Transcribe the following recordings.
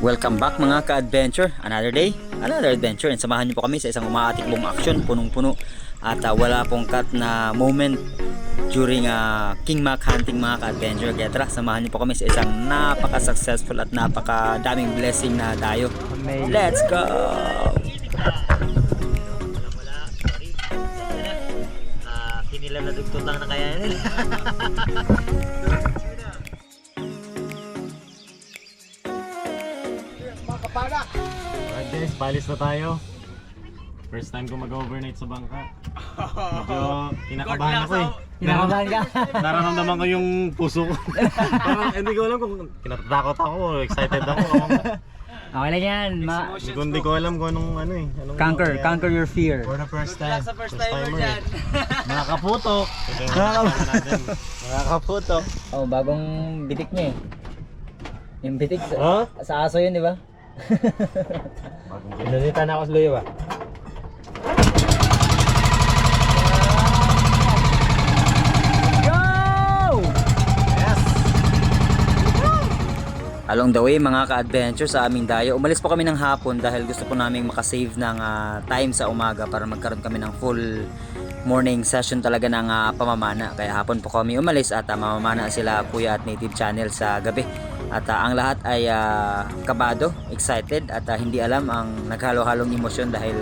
Welcome back mga ka-adventure. Another day, another adventure. And samahan niyo po kami sa isang umaatikbong action, punong-puno. At wala pong cut na moment during King Mac hunting mga ka-adventure. Kaya tara, samahan niyo po kami sa isang napaka-successful at napaka-daming blessing na dayo. Let's go! Kinilam na dugtong lang na kaya nila. Alright guys, balis na tayo. First time ko mag-overnight sa bangka. Medyo kinakabahan ako eh. Kinakabahan ka? Nararamdaman ko yung puso ko. Parang hindi ko alam kung kinatatakot ako, excited ako. Okay lang yan. Hindi ko alam kung anong ano eh. Conquer your fear. For the first time. First timer dyan. Mga kaputok. Mga kaputok. Oh, bagong bitik niya eh. Yung bitik Huh? sa aso yun, di ba? Pinunita na ako sa luyo ba? Go! Yes! Along the way mga ka-adventure sa aming dayo, umalis po kami ng hapon dahil gusto po naming makasave ng time sa umaga para magkaroon kami ng full morning session talaga ng pamamana. Kaya hapon po kami umalis at mamamana sila Kuya at Native Channel sa gabi. At ang lahat ay kabado, excited at hindi alam ang naghalo-halong emosyon dahil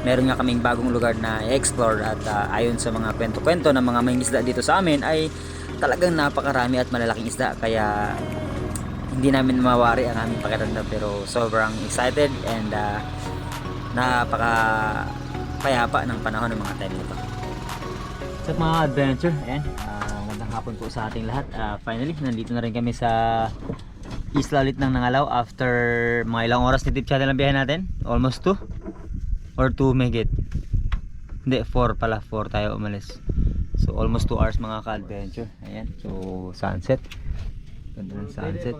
meron nga kaming bagong lugar na i-explore at ayon sa mga kwento-kwento ng mga mangingisda dito sa amin ay talagang napakarami at malalaking isda, kaya hindi namin mawari ang aming pakiramdam, pero sobrang excited and napaka payapa ng panahon ng mga time nito. So mga adventure, ayan, magandang hapon po sa ating lahat. Finally, nandito na rin kami sa Isla ulit ng Nangalaw after mga ilang oras Native Channel ang biyahe natin. Almost 2 or 2 megit. Hindi, 4 pala, 4 tayo umalis. So almost 2 hours mga ka-adventure. Ayan, so sunset. Ganda ng sunset.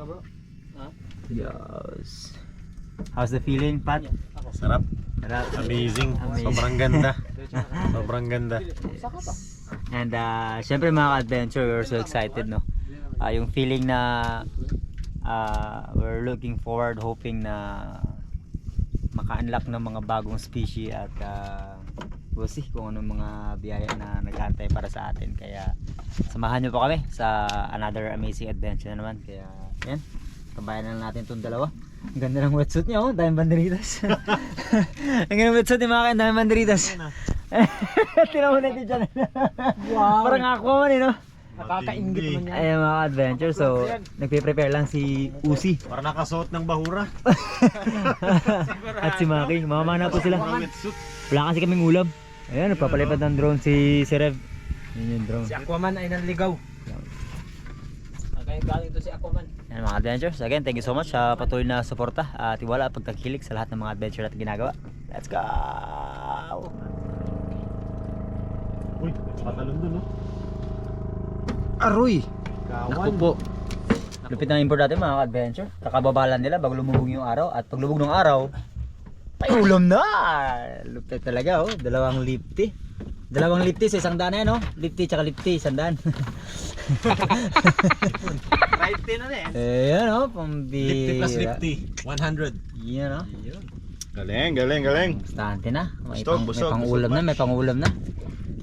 Yes. How's the feeling, Pat? Sarap. Sarap. Amazing. Amazing. Sobrang ganda. Sobrang ganda. And syempre mga ka-adventure, we're so excited, no? Yung feeling na we're looking forward, hoping na maka-unlock ng mga bagong species at we'll see kung anong mga biyaya na nag-aantay para sa atin. Kaya samahan nyo po kami sa another amazing adventure na naman. Kaya yan, kabayan na natin itong dalawa. Ang ganda ng wetsuit niya, oh, daming banderitas. Ang ganda ng wetsuit ni mga kain, daming banderitas. Tinaw na ito dyan. Wow. Parang Aquaman eh, no? Nakakaingit naman yan. Ayan mga adventure, so nagpe-prepare lang si Uzi Parang nakasuot ng bahura. at si Maki. Mamamana po sila. Mga wetsuit. Wala kasi kaming ulam. Ayan, nagpapalipad ng drone si Rev. Yun yung drone. Si Aquaman ay nanligaw. Okay, galing to si Aquaman. Ayan mga adventures, again thank you so much sa patuloy na suporta at tiwala at pagtangkilik sa lahat ng mga adventure natin ginagawa. Let's go! Uy, patalon dun, no? Aroy! Naku po. Lupit ng import natin mga adventure. Kakababalan nila bago lumubog yung araw, at pag lumubog ng araw, may ulam na! Lupit talaga, oh. Dalawang lipty sa isang daan na yan, oh. Lipty tsaka lipty, isang daan. Right din na eh. Ayan, oh, pambira. Lipty plus lipty. 100. Yan, oh. Galing, galing, galing. Bastante na. May Busog, pang-ulam na, may pang-ulam na.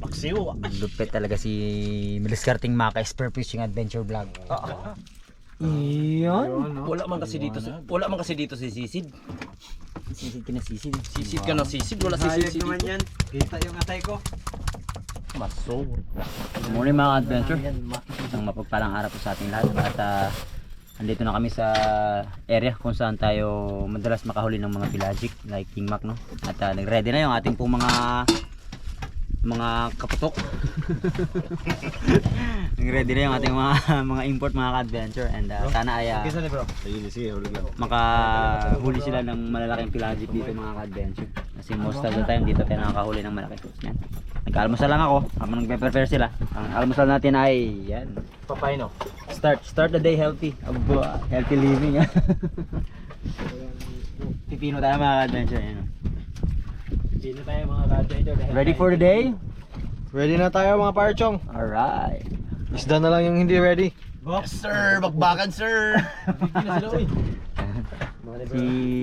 Paksiw. Lupit talaga si Miliskarting Maka Spear Fishing Adventure Vlog. Iyon. Wala man kasi dito si Sisid. Sisid ka na sisid. Sisid ka na sisid, wala si Sisid dito. Yan. Kita yung atay ko. Maso. Muli mga adventure. Isang mapagpalang araw po sa ating lahat. At andito na kami sa area kung saan tayo madalas makahuli ng mga pelagic like King Mac, no? At nag-ready na yung ating pong mga kaputok. Nag-ready na yung ating mga import mga ka-adventure, and sana ay makahuli sila ng malalaking pelagic dito mga ka-adventure. Kasi most of the time dito tayo nakakahuli ng malaki. Yan. Nag-almusal lang ako habang nagpe-prepare sila. Ang almusal natin ay yan. Papay no. Start the day healthy. Healthy living. Pipino tayo mga ka-adventure. Yan. Dito tayo mga ka-adventure. Ready for the day? Ready na tayo mga parchong. Alright. Isda na lang yung hindi ready. Yes sir, bakbakan sir. Hindi na sila uy.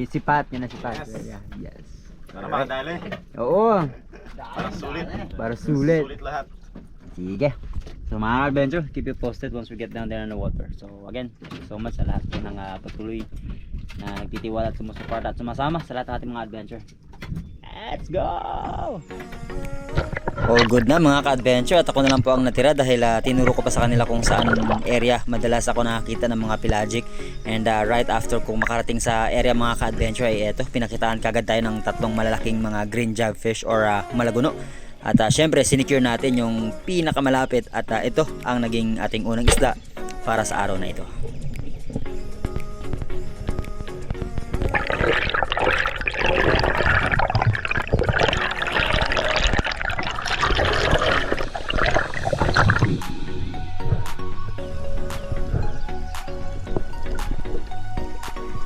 Si Pat, yun na si Pat. Yeah, yes. Para makadali. Oo, Para sulit. para sulit. Sulit lahat. Sige. So mga adventure, keep you posted once we get down there in the water. So again, thank you so much sa lahat po ng patuloy na nagtitiwala at sumusuporta at sumasama sa lahat ng ating mga adventure. Let's go! All good na mga ka-adventure at ako na lang po ang natira dahil tinuro ko pa sa kanila kung saan area madalas ako nakakita ng mga pelagic, and right after kung makarating sa area mga ka-adventure ay eto, pinakitaan kagad tayo ng tatlong malalaking mga green jagfish or malaguno. At syempre sinecure natin yung pinakamalapit at ito ang naging ating unang isda para sa araw na ito.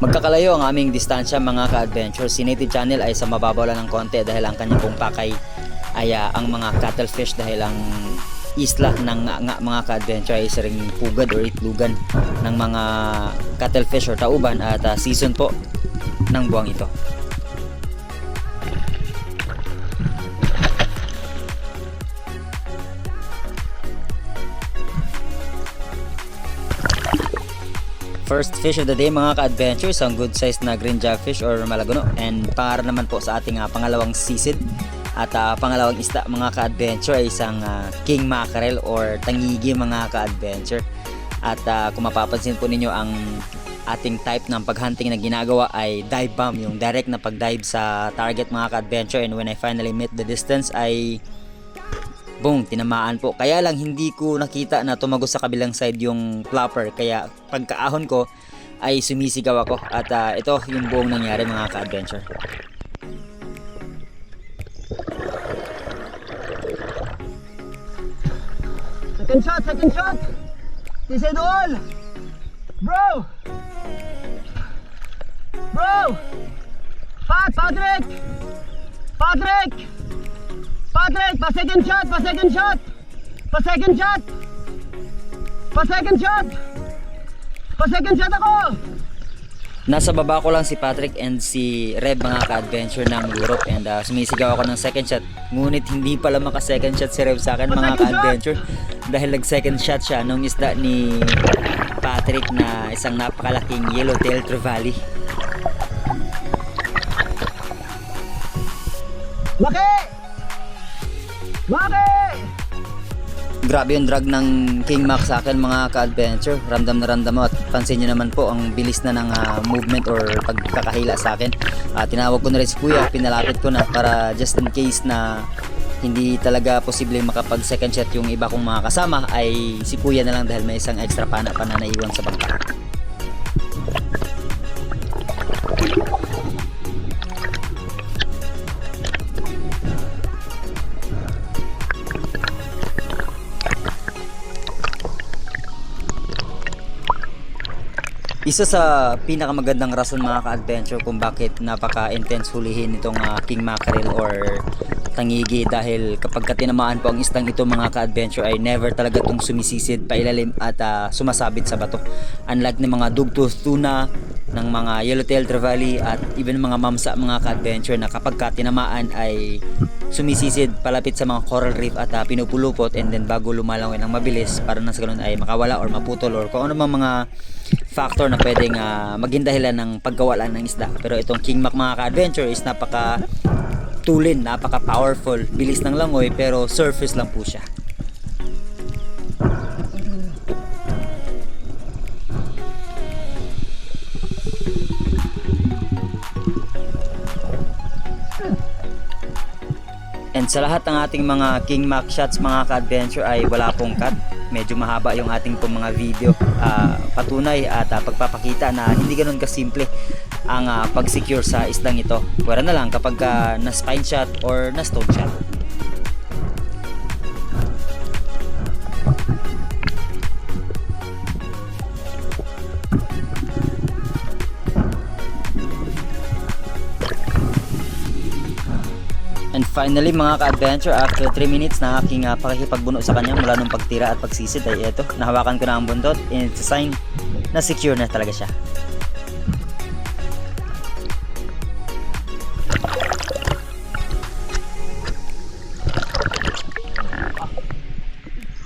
Magkakalayo ang aming distansya mga ka-adventure. Si Native Channel ay sa mababaw lang ng konti dahil ang kanyang pong pakay ay ang mga cuttlefish, dahil ang isla ng mga ka-adventure ay isa ring pugad or itlugan ng mga cuttlefish or tauban at season po ng buwang ito. First fish of the day mga ka-adventure, isang good size na green jagfish or malaguno, and para naman po sa ating pangalawang sisid at pangalawang isda mga ka-adventure ay isang king mackerel or tangigi mga ka-adventure. At kung mapapansin po ninyo, ang ating type ng paghunting na ginagawa ay dive bomb, yung direct na pag-dive sa target mga ka-adventure, and when I finally met the distance ay boom, tinamaan po. Kaya lang hindi ko nakita na tumagos sa kabilang side yung flopper, kaya pagkaahon ko ay sumisigaw ako, at ito yung buong nangyari mga ka-adventure. Second shot! This is all! Bro! Patrick! Pa second shot ako! Nasa baba ko lang si Patrick and si Reb mga ka-adventure ng Europe, and sumisigaw ako ng second shot, ngunit hindi pala maka second shot si Reb sa akin mga ka-adventure, dahil nag second shot siya nung isda ni Patrick na isang napakalaking yellowtail trevally. Laki! Grabe yung drag ng King Mac sa akin mga ka-adventure. Ramdam na ramdam mo, at pansin nyo naman po ang bilis na ng movement or pagkakahila sa akin. Tinawag ko na rin si Kuya, pinalapit ko na para just in case na hindi talaga posible makapag second shot yung iba kong mga kasama, ay si Kuya na lang dahil may isang extra pana pa na naiwan sa bangka. Isa sa pinakamagandang rason mga ka-adventure kung bakit napaka-intense hulihin itong king mackerel or tangigi, dahil kapag tinamaan po ang isdang ito mga ka-adventure ay never talaga itong sumisisid pailalim at sumasabit sa bato. Unlike ng mga dugtooth tuna, ng mga yellowtail trevally at even mga mamsa mga ka-adventure na kapag tinamaan ay sumisisid palapit sa mga coral reef at pinupulupot, and then bago lumalangoy ng mabilis para na sa ganun ay makawala or maputol or kung ano mang mga factor na pwedeng maging dahilan ng pagkawalan ng isda. Pero itong King Mac mga ka-adventure is napaka tulin, napaka powerful, bilis ng langoy pero surface lang po siya. And sa lahat ng ating mga King Mac shots mga ka-adventure ay wala pong cut. Medyo mahaba yung ating pong mga video. Patunay at pagpapakita na hindi ganun kasimple ang pag-secure sa isdang ito. Pwera na lang kapag na spine shot or na stone shot. And finally mga ka-adventure, after 3 minutes na aking pakikipagbuno sa kanya mula nung pagtira at pagsisid ay eto, nahawakan ko na ang buntot, and it's a sign na secure na talaga siya.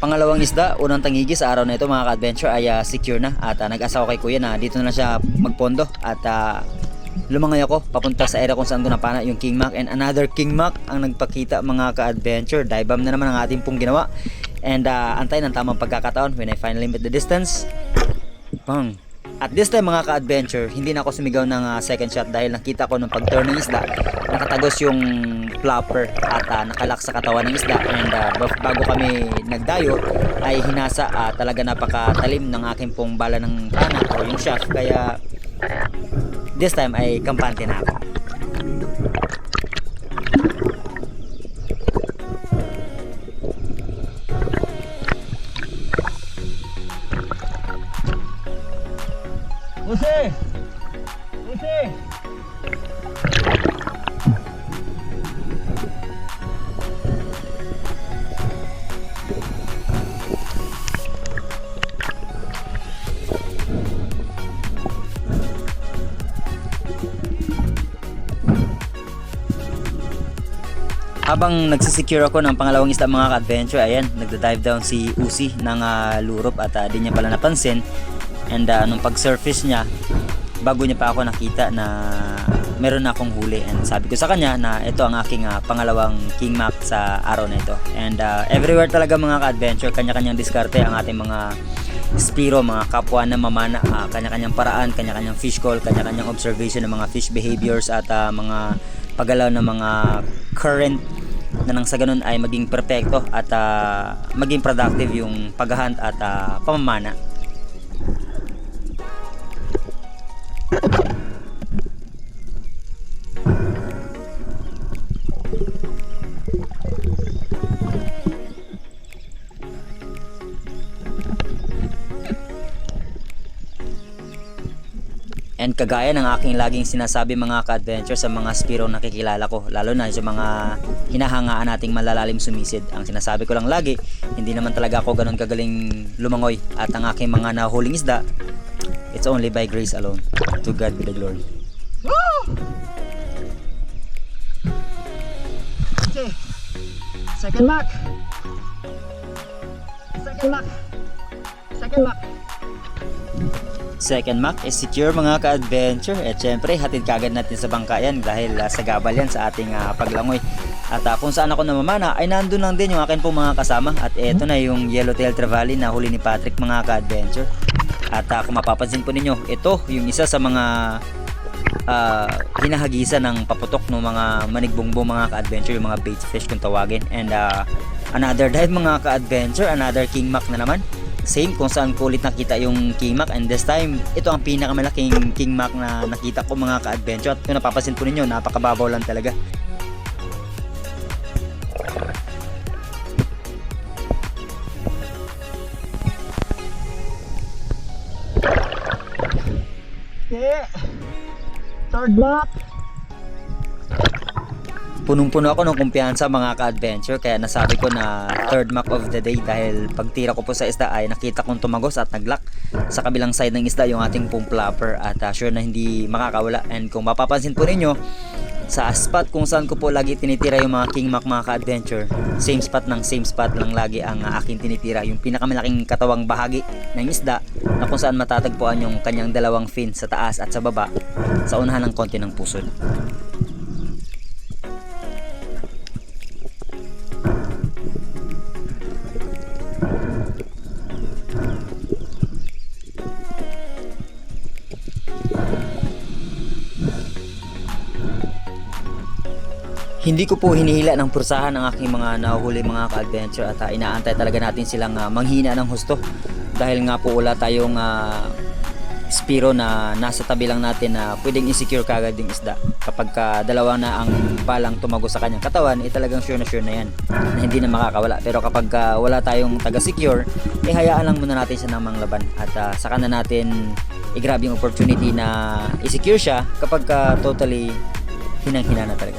pangalawang isda, unang tangigi sa araw na ito mga ka-adventure ay secure na at nag-asa ko kay kuya na dito na lang siya magpondo at lumangay ako papunta sa area kung saan ko napana yung King Mac and another King Mac ang nagpakita mga ka-adventure. Dive bomb na naman ang ating pong ginawa and antay ng tamang pagkakataon when I finally met the distance. Bang! At this time mga ka-adventure, hindi na ako sumigaw ng second shot dahil nakita ko nung pag-turn ng isda, nakatagos yung flopper at nakalak sa katawan ng isda and bago kami nagdayo ay hinasa talaga napakatalim ng aking pong bala ng pana o yung shaft kaya this time ay kampante na ako. Usi! Usi! Habang nagsisecure ako ng pangalawang isda mga ka-adventure, ayan, nagda-dive down si Uzi ng lurop at di niya pala napansin. And nung pag-surface niya, bago niya pa ako nakita na meron na akong huli. And sabi ko sa kanya na ito ang aking pangalawang King Mac sa araw na ito. And everywhere talaga mga ka-adventure, kanya-kanyang diskarte ang ating mga Spiro, mga kapwa na mamana, kanya-kanyang paraan, kanya-kanyang fish call, kanya-kanyang observation ng mga fish behaviors at mga paggalaw ng mga current na nang sa ganun ay maging perfecto at maging productive yung paghahunt at pamamana. And kagaya ng aking laging sinasabi mga ka-adventure sa mga Spiro na nakikilala ko, lalo na sa mga hinahangaan nating malalalim sumisid, ang sinasabi ko lang lagi, hindi naman talaga ako ganun kagaling lumangoy at ang aking mga nahuling isda, it's only by grace alone. To God be the glory. Okay. Second Mac. Second Mac. Second Mac. Second Mac is secure mga ka-adventure. At syempre hatid kagad natin sa bangka yan dahil sa gabal yan sa ating paglangoy. At kung saan ako namamana ay nandun lang din yung akin pong mga kasama. At eto na yung Yellowtail Trevally na huli ni Patrick mga ka-adventure. At kung mapapansin po ninyo, ito yung isa sa mga hinahagisan ng paputok ng mga manigbongbong mga ka-adventure, yung mga bait fish kung tawagin. And another dive mga ka-adventure, another King Mac na naman. Same kung saan ko ulit nakita yung King Mac, and this time ito ang pinakamalaking King Mac na nakita ko mga ka-adventure. At kung napapansin po ninyo, napakababaw lang talaga. Okay. Third Mac. Punong-puno ako ng kumpiyansa mga ka-adventure kaya nasabi ko na third Mac of the day dahil pagtira ko po sa isda ay nakita kong tumagos at naglock sa kabilang side ng isda yung ating pong flopper at sure na hindi makakawala. And kung mapapansin po ninyo sa spot kung saan ko po lagi tinitira yung mga King Mac mga ka-adventure, same spot lang lagi ang aking tinitira, yung pinakamalaking katawang bahagi ng isda na kung saan matatagpuan yung kanyang dalawang fin sa taas at sa baba sa unahan ng konti ng pusod. Hindi ko po hinihila ng pursahan ang aking mga nahuhuli mga ka-adventure at inaantay talaga natin silang manghina ng husto dahil nga po wala tayong Spiro na nasa tabi lang natin na pwedeng insecure kagad yung isda. Kapag dalawa na ang balang tumago sa kanyang katawan, talagang sure na yan na hindi na makakawala. Pero kapag wala tayong taga-secure, hayaan lang muna natin siya ng manglaban at saka na natin i-grab yung opportunity na i-secure siya kapag totally hinang-hina na talaga.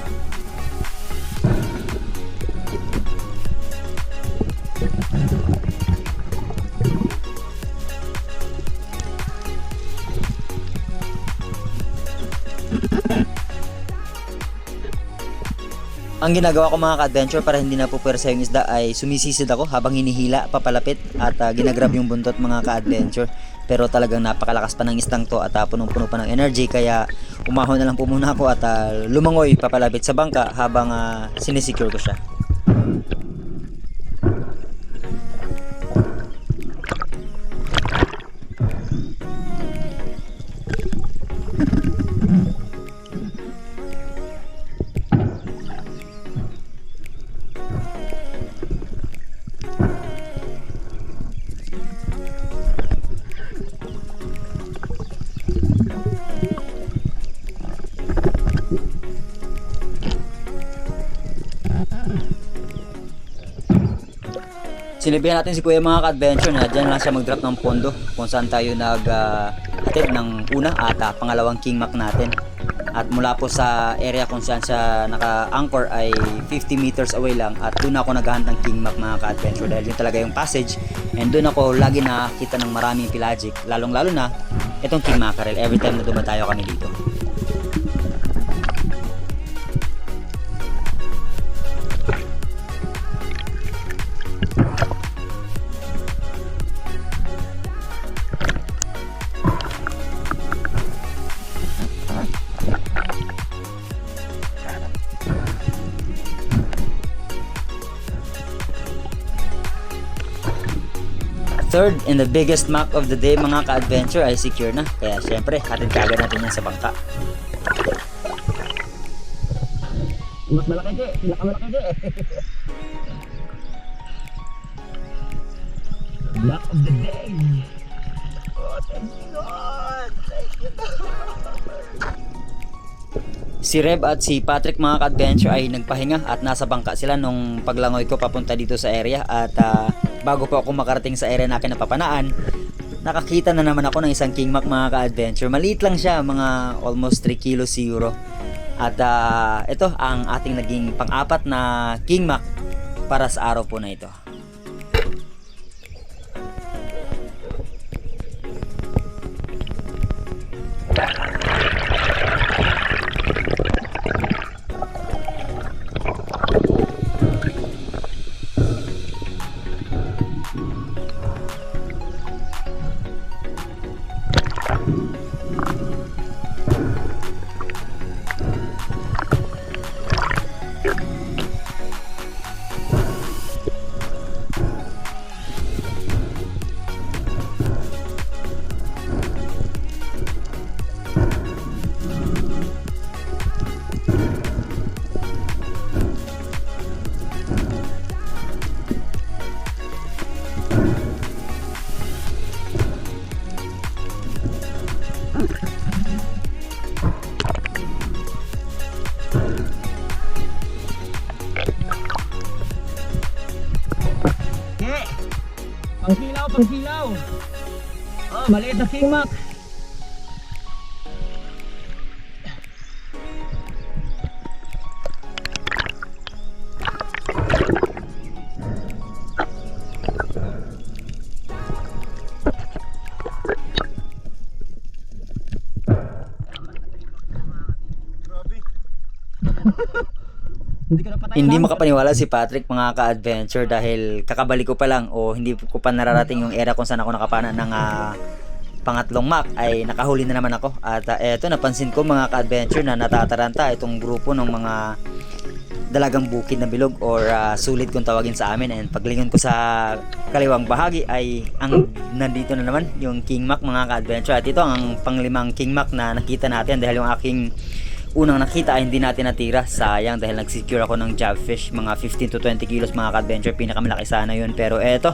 Ang ginagawa ko mga ka-adventure para hindi na pupwersa yung isda ay sumisisid ako habang hinihila papalapit at ginagrab yung buntot mga ka-adventure. Pero talagang napakalakas pa ng isdang to at punong-puno pa ng energy kaya umahon na lang po muna ako at lumangoy papalapit sa bangka habang sinisecure ko siya. Sinabihan natin si Kuya mga ka-adventure na dyan lang siya mag-drop ng pondo kung saan tayo nag-hatid ng una at pangalawang king mac natin. At mula po sa area kung saan siya naka-anchor ay 50 meters away lang at doon ako naghahunt ng king mac mga ka-adventure dahil yun talaga yung passage and doon ako lagi nakakita ng maraming pelagic, lalong lalo na itong king mackerel every time na dumatayo kami dito. Third and the biggest mac of the day mga ka-adventure ay secure na. Kaya syempre, hatid kagad natin yan sa bangka. Mas malaki di. Pinakamalaki di. Luck of the day. Oh, thank you God. Thank you God. Si Reb at si Patrick mga ka-adventure ay nagpahinga at nasa bangka sila nung paglangoy ko papunta dito sa area at bago pa ako makarating sa area na kinapapanaan, nakakita na naman ako ng isang king mac mga ka-adventure. Maliit lang siya, mga almost 3 kilos siguro. At ito ang ating naging pang-apat na king mac para sa araw po na ito. Pangkilaw. Oh, maliit na king mac. Hindi makapaniwala si Patrick mga ka-adventure dahil kakabalik ko pa lang o hindi ko pa nararating yung era kung saan ako nakapana ng pangatlong mac ay nakahuli na naman ako. At eto napansin ko mga ka-adventure na natataranta itong grupo ng mga dalagang bukid na bilog or sulit kung tawagin sa amin. And paglingon ko sa kaliwang bahagi ay nandito na naman yung king mac mga ka-adventure. At ito ang panglimang king mac na nakita natin dahil yung aking unang nakita ay hindi natin natira. Sayang dahil nag-secure ako ng jobfish, mga 15 to 20 kilos mga ka-adventure, pinakamalaki sana yun. Pero eto,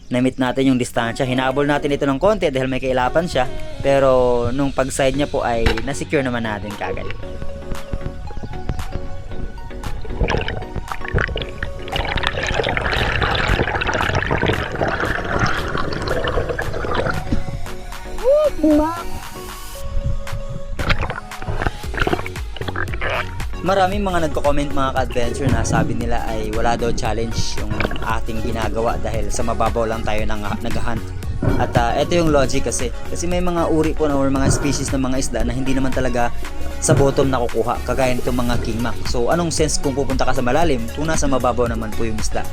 na-meet natin yung distansya. Hinabol natin ito ng konti dahil may kailapan siya, pero nung pag-side niya po ay na-secure naman natin kagad. Maraming mga nagko-comment mga ka-adventure na sabi nila ay wala daw challenge yung ating ginagawa dahil sa mababaw lang tayo nag-hunt. At ito yung logic kasi may mga uri po na or mga species ng mga isda na hindi naman talaga sa bottom na kukuha, kagaya nitong mga king mac. So anong sense kung pupunta ka sa malalim kung nasa mababaw naman po yung isda?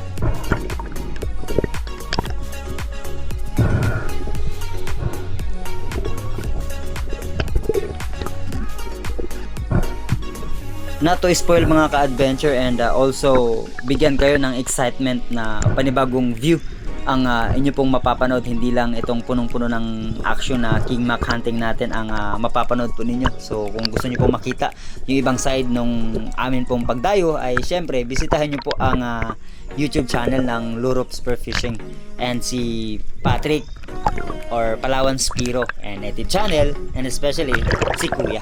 Not to spoil mga ka-adventure, and also bigyan kayo ng excitement na panibagong view ang inyo pong mapapanood. Hindi lang itong punong-puno ng action na king mac hunting natin ang mapapanood po ninyo. So kung gusto niyo pong makita yung ibang side nung amin pong pagdayo, ay syempre bisitahin niyo po ang YouTube channel ng Luro Spearfishing and si Patrick or Palawan Spiro and native channel, and especially si Kuya.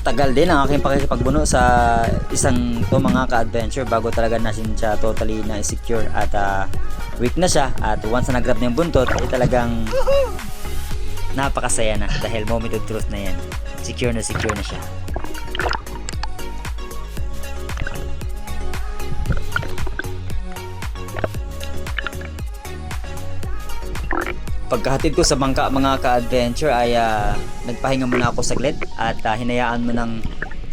Tagal din ang aking pakikipagbuno sa isang to mga ka-adventure bago talaga nasin siya totally na secure at weak na siya, at once na nag-grab na yung buntot ay talagang napakasaya na dahil moment of truth na yan, secure na siya. Pagkahatid ko sa bangka mga ka-adventure ay nagpahinga muna ako saglit at hinayaan mo ng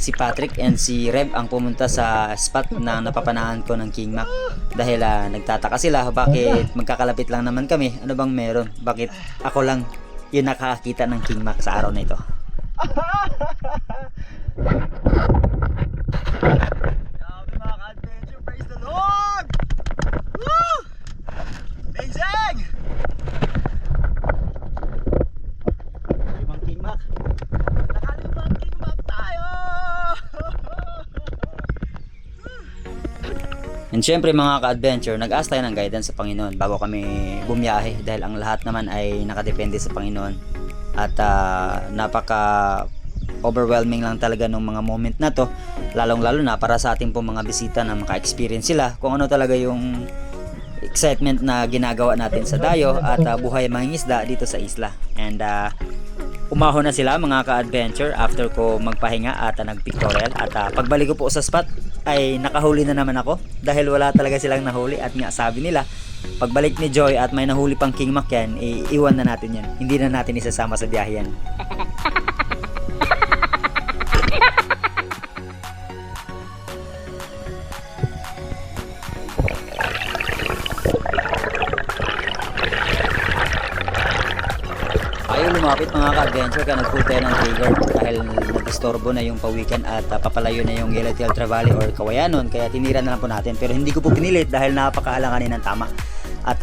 si Patrick and si Rev ang pumunta sa spot na napapanahan ko ng king mac dahil nagtataka sila bakit magkakalapit lang naman kami, ano bang meron, bakit ako lang yung nakakakita ng king mac sa araw na ito. Grabe mga ka-adventure, praise the Lord! Woo! Amazing! Limang king mac. Nakalimang king mac tayo! And syempre mga ka-adventure, nag-ask tayo ng guidance sa Panginoon bago kami bumiyahe dahil ang lahat naman ay nakadepende sa Panginoon. At napaka overwhelming lang talaga nung mga moment na to, lalong-lalo na para sa ating pong mga bisita na maka-experience sila kung ano talaga yung excitement na ginagawa natin sa dayo at buhay mangingisda dito sa isla. And umahon na sila mga ka-adventure after ko magpahinga at nag-pictorial, at pagbalik ko po sa spot ay nakahuli na naman ako dahil wala talaga silang nahuli, at nga sabi nila pagbalik ni Joy at may nahuli pang king mac yan, iiwan na natin yan, hindi na natin isasama sa biyahe yan. Ayaw lumapit mga ka-adventure kaya nag-pull tayo ng trigger dahil nag-istorbo na yung pa-weekend at papalayo na yung Yellowtail Trevally or Kawayanon, kaya tinira na lang po natin, pero hindi ko po pinilit dahil napakaalanganin ng tama. At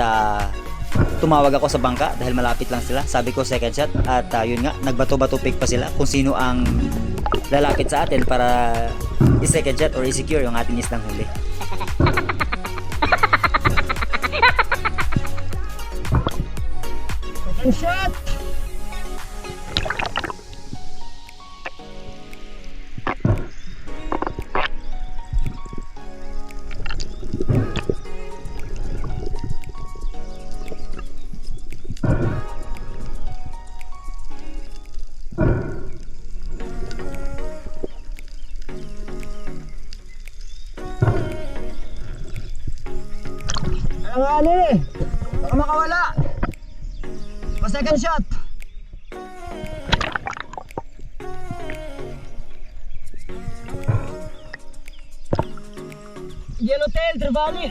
tumawag ako sa bangka dahil malapit lang sila, sabi ko second shot, at yun nga, nagbato-bato pick pa sila kung sino ang lalapit sa atin para i-second shot or i-secure yung ating isdang huli. Second shot! Alanganin! Baka makawala! Pa-second shot! Yellowtail Trevally!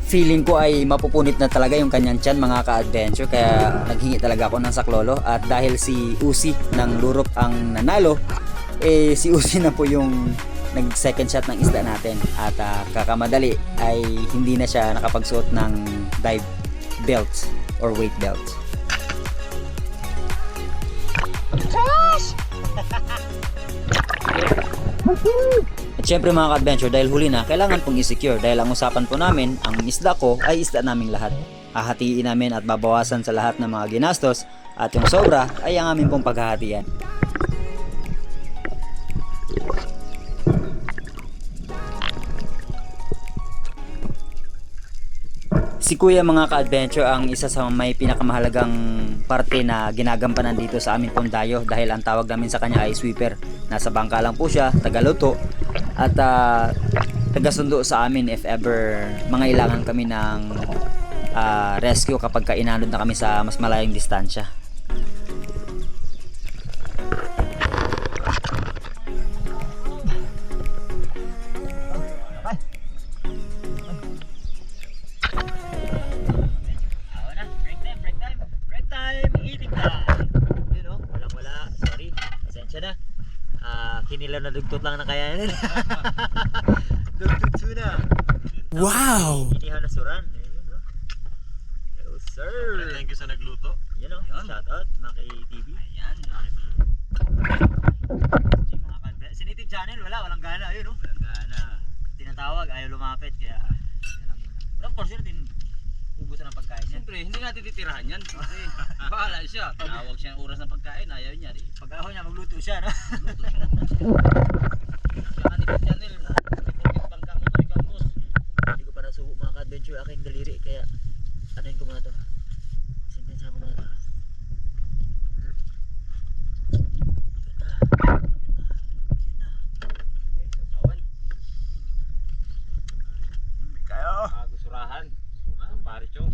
feeling ko ay mapupunit na talaga yung kanyang tiyan mga ka-adventure, kaya naghingi talaga ako ng saklolo. At dahil si Uzi ng Lurop ang nanalo, si Uzi na po yung nag second shot ng isda natin. At kakamadali ay hindi na siya nakapagsuot ng dive belt or weight belt. At syempre mga ka-adventure, dahil huli na, kailangan pong i-secure dahil ang usapan po namin, ang isda ko ay isda naming lahat. Hahatiin namin at babawasan sa lahat ng mga ginastos at yung sobra ay ang aming pong paghahatian. Si Kuya mga ka-adventure ang isa sa may pinakamahalagang parte na ginagampanan dito sa amin pong dayo dahil ang tawag namin sa kanya ay sweeper. Nasa bangka lang po siya, tagaluto at tagasundo sa amin if ever mangailangan kami ng rescue kapag inanod na kami sa mas malayong distansya. Kinilaw na dugtot lang na kaya nila. Dugtot na. Wow! Inihaw na suran. Ayun, no? Yo, sir! Thank you sa nagluto. Yun, no? Shout out, Maki TV. Ayan. Si Native Channel, walang gana. Ayun, no? Walang gana. Tinatawag, ayaw lumapit. Kaya, yun lang muna. Pero of course, yun, ubusan ng pagkain yan. Siyempre, hindi natin titirahan yan. Kasi bahala siya. Tinawag siya ng oras ng pagkain, ayaw niya. Pag ako niya, magluto siya, no? Luto siya naman. Siya Native Channel. Report bangka mo to, ikaw boss. Hindi ko pa nasubo mga ka-adventure aking daliri. Kaya, anuhin ko muna to. Sintensahan ko muna to. Gusurahan. Paricho.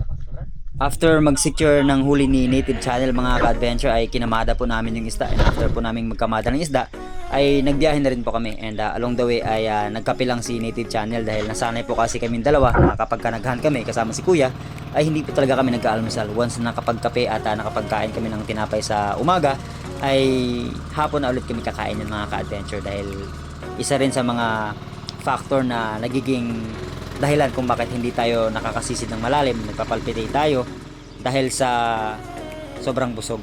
After mag-secure ng huli ni Native Channel mga ka-adventure ay kinamada po namin yung isda, and after po namin magkamada ng isda ay nagbiyahe na rin po kami, and along the way ay nagkape lang si Native Channel dahil nasanay po kasi kaming dalawa na kapag naghahan kami kasama si Kuya ay hindi po talaga kami nagka-almusal. Once na nakapagkape at nakapagkain kami ng tinapay sa umaga ay hapon na ulit kami kakain ng mga ka-adventure, dahil isa rin sa mga factor na nagiging dahilan kung bakit hindi tayo nakakasisid ng malalim, nagpapalpitate tayo dahil sa sobrang busog.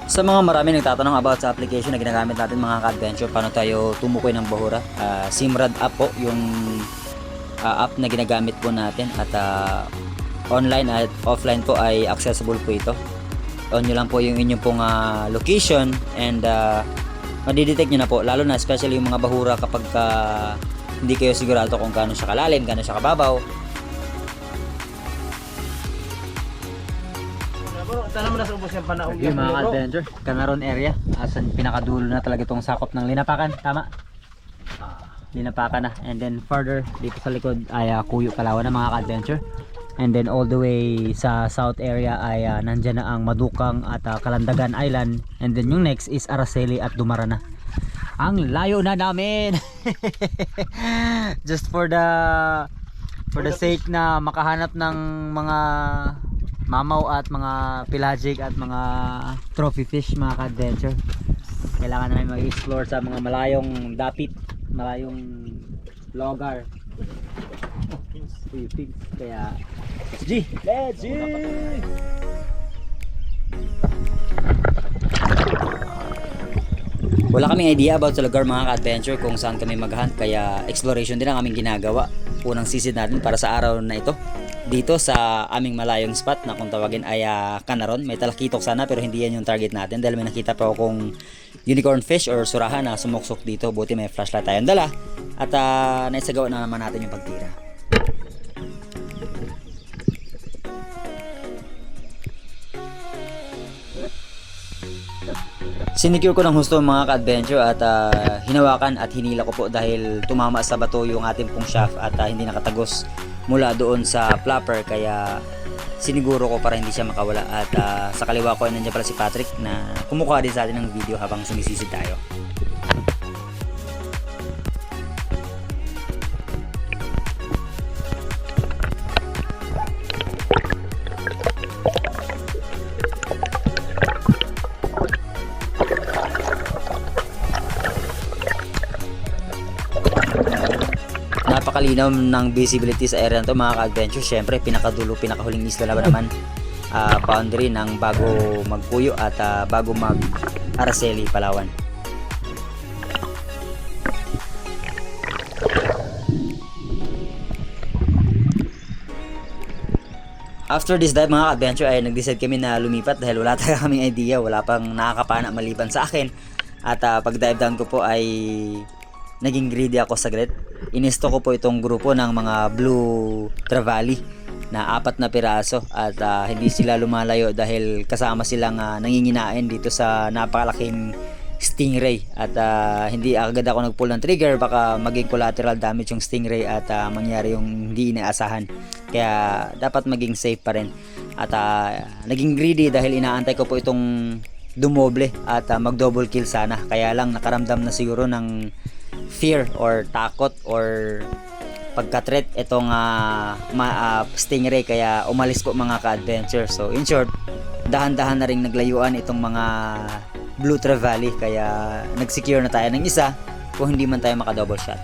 Sa mga marami nagtatanong about sa application na ginagamit natin mga ka-adventure, paano tayo tumukoy ng bahura, Simrad app po yung app na ginagamit po natin, at online at offline po ay accessible po ito. On nyo lang po yung inyong pong location, and madidetect nyo na po, lalo na especially yung mga bahura kapag hindi kayo sigurado kung gaano siya kalalim, gaano siya kababaw. Sana mo nasa ubos yung panaog Yung mga adventure, Canaron area, asan pinakadulo na talaga itong sakop ng Linapakan, tama? Linapakan na, and then further dito sa likod ay Kuyo, Palawan na mga adventure. And then all the way sa south area ay nandyan na ang Madukang at Kalandagan Island. And then yung next is Araceli at Dumarana. Ang layo na namin. Just for the sake na makahanap ng mga mamaw at mga pelagic at mga trophy fish mga ka-adventure. Kailangan na namin mag-explore sa mga malayong dapit, malayong logar. Kaya let's G! Wala kaming idea about sa lugar mga ka-adventure kung saan kami mag-hunt, kaya exploration din ang aming ginagawa. Unang sisid natin para sa araw na ito dito sa aming malayong spot na kung tawagin ay Canaron. May talakitok sana pero hindi yan yung target natin dahil may nakita pa akong unicorn fish or surahan na sumuksok dito. Buti may flashlight tayong dala at naisagawa na naman natin yung pagtira. Sinicure ko ng husto mga ka-adventure at hinawakan at hinila ko po dahil tumama sa bato yung ating pong shaft at hindi nakatagos mula doon sa flapper, kaya siniguro ko para hindi siya makawala. At sa kaliwa ko ay nandiyan pala si Patrick na kumukuha din sa atin ng video habang sumisisid tayo. Napakalinaw ng visibility sa area na to mga ka-adventure. Syempre pinakadulo, pinakahuling isla na naman boundary ng bago magpuyo at bago mag Araceli, Palawan. After this dive mga ka-adventure ay nag-decide kami na lumipat dahil wala talaga kaming idea, wala pang nakakapana maliban sa akin. At pag dive down ko po ay naging greedy ako saglit. Inisto ko po itong grupo ng mga blue trevally na 4 na piraso at hindi sila lumalayo dahil kasama silang nanginginain dito sa napakalaking stingray at hindi agad ako nag-pull ng trigger, baka maging collateral damage yung stingray at mangyari yung hindi inaasahan, kaya dapat maging safe pa rin at naging greedy dahil inaantay ko po itong dumoble at mag double kill sana, kaya lang nakaramdam na siguro ng fear or takot or pagka-threat itong stingray, kaya umalis po mga ka-adventure. So in short, dahan-dahan na rin naglayuan itong mga blue trevally, kaya nag-secure na tayo ng isa kung hindi man tayo maka-double shot.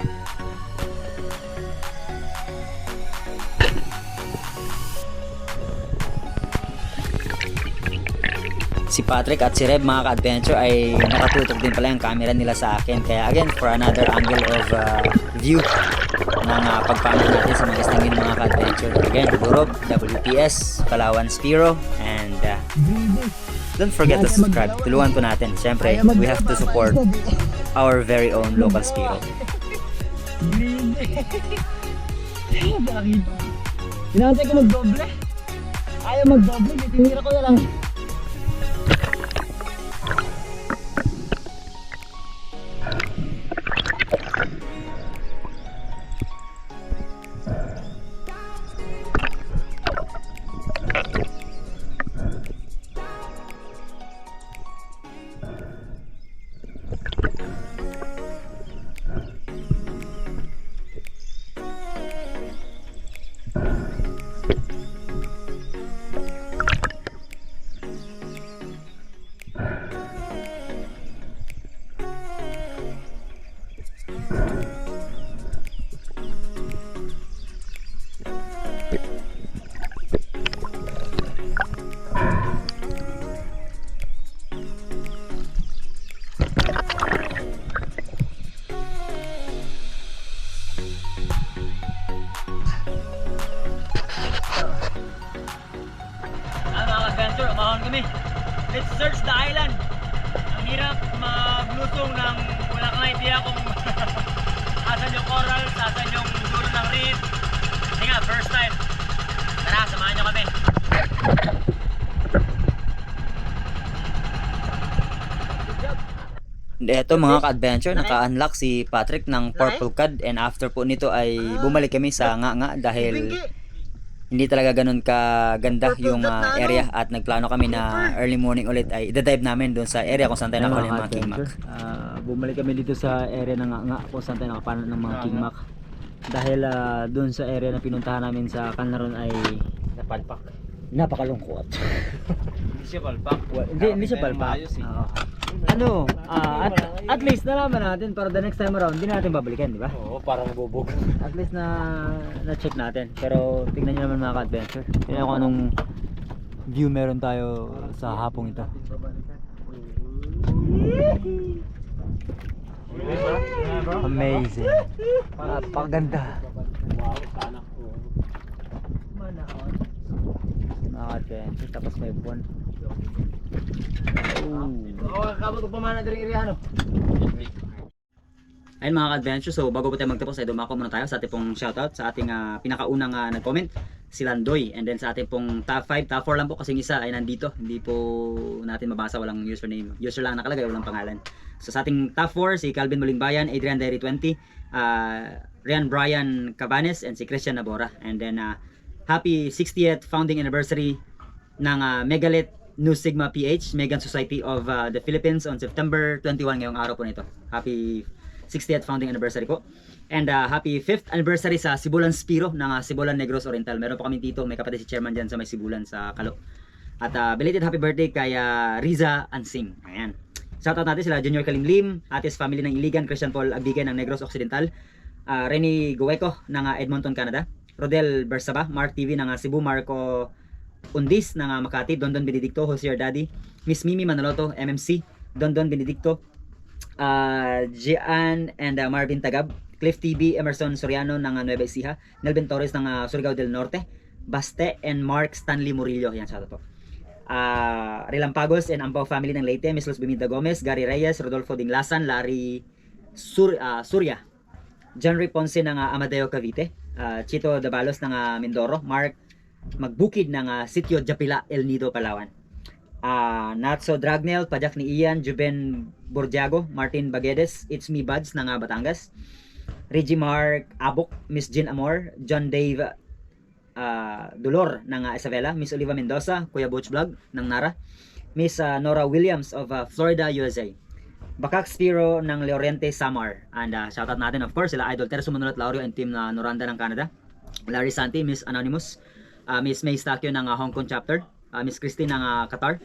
Si Patrick at si Reb mga ka-adventure ay nakatutok din pala yung camera nila sa akin, kaya again for another angle of view ng pagpamit natin sa mga istingin mga ka-adventure. Again, Europe, WPS, Palawan Spiro, and don't forget to subscribe. Tulungan po natin. Siyempre, we have to support our very own local Spiro. Hinantay ko mag-doble. Ayaw mag-doble, tinira ko na lang. Umahon kami. Let's search the island. Ang hirap maglusong ng wala kang idea kung asan yung corals, asan yung dulo ng reef. Hindi nga, first time. Tara, samahan nyo kami. Eto mga ka-adventure, naka-unlock si Patrick ng purple cod, and after po nito ay bumalik kami sa nga dahil hindi talaga ganun kaganda yung area at nagplano kami na early morning ulit ay i-dive namin doon sa area kung saan tayo nakakuha ng mga kingmac. Bumalik kami dito sa area ng nga kung saan tayo nakapanan ng mga kingmac dahil doon sa area na pinuntahan namin sa Canlaron ay Napalpak. napakalungkot. Hindi siya palpak. Hindi siya palpak. At least nalaman natin para the next time around hindi natin babalikan, di ba? Oo, parang bubog. At least na-check natin. Pero tingnan nyo naman mga ka-adventure. Tingnan ko anong view meron tayo sa hapong ito. Amazing. Napakaganda. Mga ka-adventure. Tapos may buwan. Kapag pamana din irihan, no? Ayun mga ka-adventure, so bago po tayo magtapos ay dumako muna tayo sa ating pong shoutout sa ating pinakaunang nag-comment, si Landoy, and then sa ating pong top 5, top 4 lang po kasi yung isa ay nandito, hindi po natin mabasa, walang username, user lang nakalagay, walang pangalan. So sa ating top 4, si Calvin Molingbayan, Adrian Derry 20, Rian Brian Cabanes, and si Christian Nabora, and then happy 60th founding anniversary ng Megalith Nu Sigma PH, Megan Society of the Philippines on September 21 ngayong araw po nito. Happy 60th founding anniversary po. And happy 5th anniversary sa Sibulan Spiro ng Sibulan Negros Oriental. Meron pa kami dito, may kapatid si chairman dyan sa may Sibulan sa Kalo. At belated happy birthday kay Riza Ansing. Ayan. Shoutout natin sila Junior Kalimlim, Atis family ng Iligan, Christian Paul Agbigay ng Negros Occidental, Renny Gueco ng Edmonton, Canada, Rodel Bersaba, Mark TV ng Cebu, Marco Undis ng Makati, Dondon Benedicto, Jose Your Daddy, Miss Mimi Manoloto, MMC, Dondon Benedicto, Gian and Marvin Tagab, Cliff TV, Emerson Soriano ng Nueva Ecija, Nelvin Torres ng Surigao del Norte, Baste and Mark Stanley Murillo. Yan, shoutout po. Relampagos and Ampao family ng Leyte, Miss Luz Bimida Gomez, Gary Reyes, Rodolfo Dinglasan, Larry Surya, John Ray Ponce ng Amadeo Cavite, Chito Dabalos ng Mindoro, Mark Magbukid ng Sitio Japila, El Nido, Palawan, Natso Dragnel, Pajak ni Ian, Juben Bordiago, Martin Baguedes, It's Me Buds ng Batangas, Reggie Mark Abok, Miss Jean Amor, John Dave Dolor ng Isabela, Miss Oliva Mendoza, Kuya Butch Vlog ng Nara, Miss Nora Williams of Florida, USA, Bakak Spiro ng Leoriente, Samar, and shoutout natin of course sila Idol Terzo Manulat Laurio and team na Noranda ng Canada, Larry Santi, Miss Anonymous, Miss May Stakyo ng Hong Kong chapter, Miss Christine ng Qatar,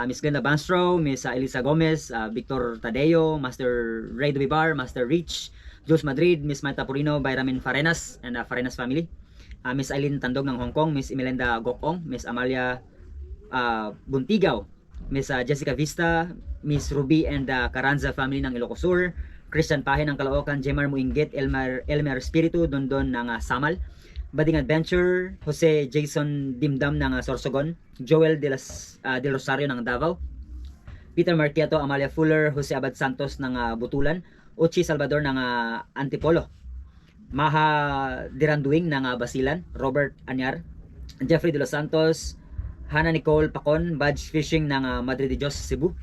Miss Glenda Banstro, Miss Elisa Gomez, Victor Tadeo, Master Ray Dubibar, Master Rich, Jules Madrid, Miss Mata Purino, Bayramin Farenas and Farenas family, Miss Eileen Tandog ng Hong Kong, Miss Imelenda Gokong, Miss Amalia Buntigaw, Miss Jessica Vista, Miss Ruby and Caranza family ng Ilocos Sur, Christian Pahe ng Caloocan, Jemar Muinggit, Elmer Espiritu, Dondon ng Samal, Bading Adventure, Jose Jason Dimdam ng Sorsogon, Joel de Rosario ng Davao, Peter Marquiato, Amalia Fuller, Jose Abad Santos ng Butulan, Uchi Salvador ng Antipolo, Maha Diranduing ng Basilan, Robert Anyar, Jeffrey de los Santos, Hannah Nicole Pacon, Badge Fishing ng Madrid de Dios, Cebu,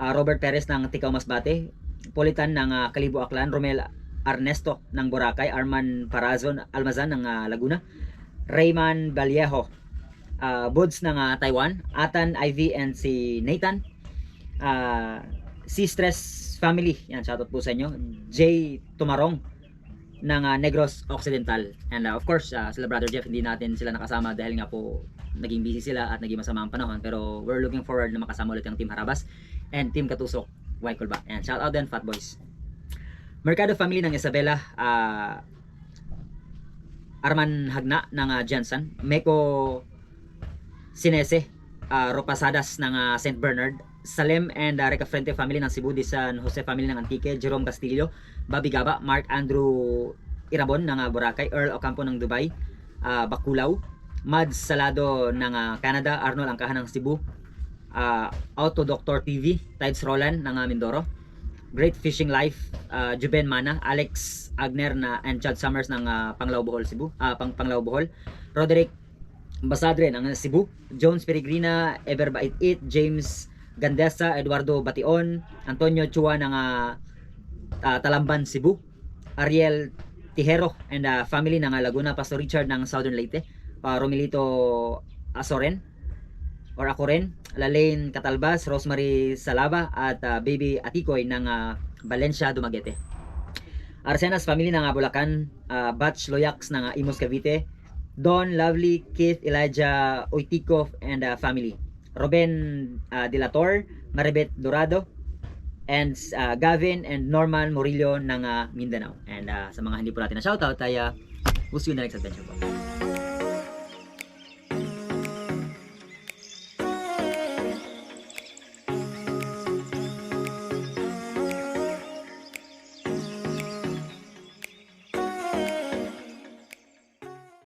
Robert Perez ng Tikaw Masbate, Politan ng Kalibo Aklan, Romel Ernesto ng Boracay, Arman Parazon Almazan ng Laguna, Rayman Vallejo, Buds ng Taiwan, Atan, Ivy and si Nathan, si Stress Family, yan, shoutout po sa inyo, Jay Tumarong ng Negros Occidental, and of course sila Brother Jeff, hindi natin sila nakasama dahil nga po naging busy sila at naging masama ang panahon, pero we're looking forward na makasama ulit yung Team Harabas and Team Katusok Waikulba, and shoutout din Fat Boys. Mercado family ng Isabela, Arman Hagna ng Jansan, Meko Sinese, Ropasadas ng St. Bernard, Salem and Recafrente family ng Cebu, de San Jose family ng Antique, Jerome Castillo, Bobby Gaba, Mark Andrew Irabon ng Boracay, Earl Ocampo ng Dubai, Bakulaw, Mads Salado ng Canada, Arnold Angkahan ng Cebu, Auto Doctor TV, Tides Roland ng Mindoro, Great Fishing Life, Juben Mana, Alex Agner and Chad Summers ng Panglao Bohol, Cebu, Panglao Bohol, Roderick Basadre ng Cebu, Jones Peregrina, Ever Bait It, James Gandesa, Eduardo Bation, Antonio Chua ng Talamban, Cebu, Ariel Tijero and family ng Laguna, Pastor Richard ng Southern Leyte, Romelito Asoren or Akoren, Lalaine Catalbas, Rosemary Salaba at Baby Atikoy ng Valencia, Dumaguete, Arsenas family ng Bulacan, Batch Loyax ng Imus, Cavite, Don Lovely, Keith Elijah Oitiko and family, Ruben De La Torre, Maribet Dorado, and Gavin and Norman Murillo ng Mindanao. And sa mga hindi po natin na shoutout ay we'll see you in the next adventure po.